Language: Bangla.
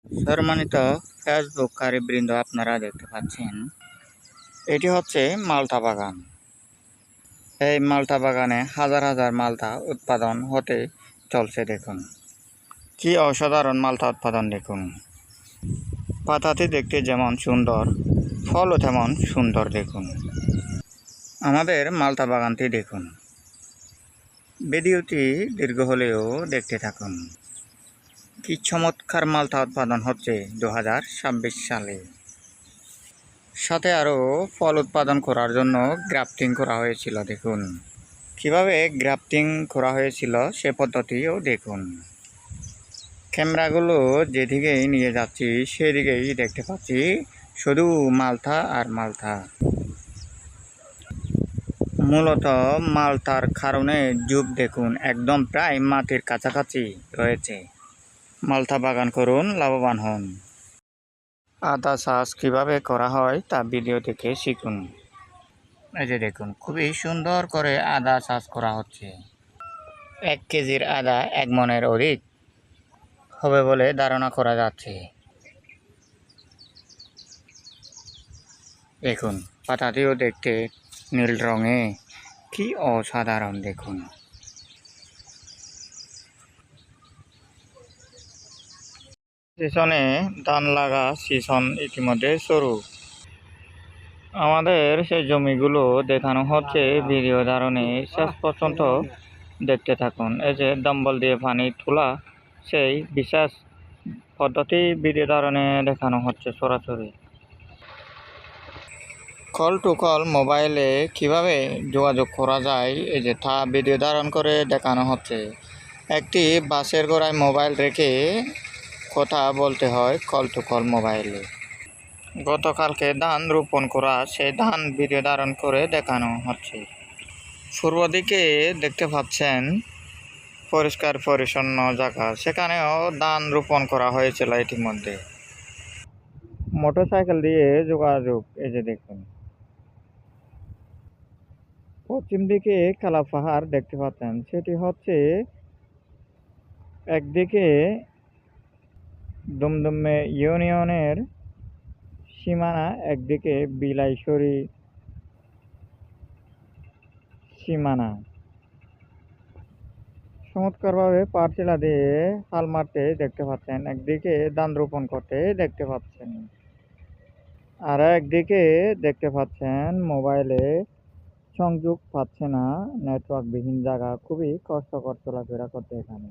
সম্মানিত ফেসবুককারী বৃন্দ, আপনারা দেখতে পাচ্ছেন এটি হচ্ছে মালটা বাগান। এই মালটা বাগানে হাজার হাজার মালটা উৎপাদন হতে চলছে। দেখুন কি অসাধারণ মালটা উৎপাদন। দেখুন পাতাটি দেখতে যেমন সুন্দর, ফলও তেমন সুন্দর। দেখুন আমাদের মালটা বাগানটি দেখুন। ভিডিওটি দীর্ঘ হলেও দেখতে থাকুন। কি চমৎকার মালটা উৎপাদন হচ্ছে 2026 সালে। সাথে আরও ফল উৎপাদন করার জন্য গ্রাফটিং করা হয়েছিল। দেখুন কিভাবে গ্রাফটিং করা হয়েছিল সে পদ্ধতিও দেখুন। ক্যামেরাগুলো যেদিকেই নিয়ে যাচ্ছি সেদিকেই দেখতে পাচ্ছি শুধু মালটা আর মালটা। মূলত মালটার কারণে জুপ দেখুন একদম প্রায় মাটির কাছাকাছি রয়েছে। মালটা বাগান করুন, লাভবান হন। আদা চাষ কীভাবে করা হয় তা ভিডিও দেখে শিখুন। এই যে দেখুন খুবই সুন্দর করে আদা চাষ করা হচ্ছে। 1 কেজির আদা 1 মণের অধিক হবে বলে ধারণা করা যাচ্ছে। দেখুন পাতাটিও দেখতে নীল রঙে, কি অসাধারণ। দেখুন সিজনে ধান লাগা সিজন ইতিমধ্যে শুরু। আমাদের সেই জমিগুলো দেখানো হচ্ছে ভিডিও ধারণে, শেষ পর্যন্ত দেখতে থাকুন। এই যে ডাম্বল দিয়ে পানি তোলা সেই বিশেষ পদ্ধতি ভিডিও ধারণে দেখানো হচ্ছে সরাসরি। কল টু কল মোবাইলে কিভাবে যোগাযোগ করা যায় এই যে তা ভিডিও ধারণ করে দেখানো হচ্ছে। একটি বাসের গোড়ায় মোবাইল রেখে কথা বলতে হয় কল টু কল মোবাইলে। গতকালকে ধান রোপণ করা সেই ধান ভিডিও ধারণ করে দেখানো হচ্ছে। পূর্ব দিকে দেখতে পাচ্ছেন পরিষ্কার পরিচ্ছন্ন জায়গা, সেখানেও ধান রোপণ করা হয়েছিল ইতিমধ্যে। মোটরসাইকেল দিয়ে যোগাযোগ। এই যে দেখুন পশ্চিম দিকে কালা পাহাড় দেখতে পাচ্ছেন, সেটি হচ্ছে একদিকে দুমদুমে ইউনিয়নের সীমানা, একদিকে বিলাইছড়ি সীমানা। চমৎকারভাবে পারচিলা দিয়ে হাল মারতে দেখতে পাচ্ছেন, একদিকে ধান রোপণ করতে দেখতে পাচ্ছেন, আর একদিকে দেখতে পাচ্ছেন মোবাইলে সংযোগ পাচ্ছে না, নেটওয়ার্কবিহীন জায়গা, খুবই কষ্টকর চলাফেরা করতে এখানে।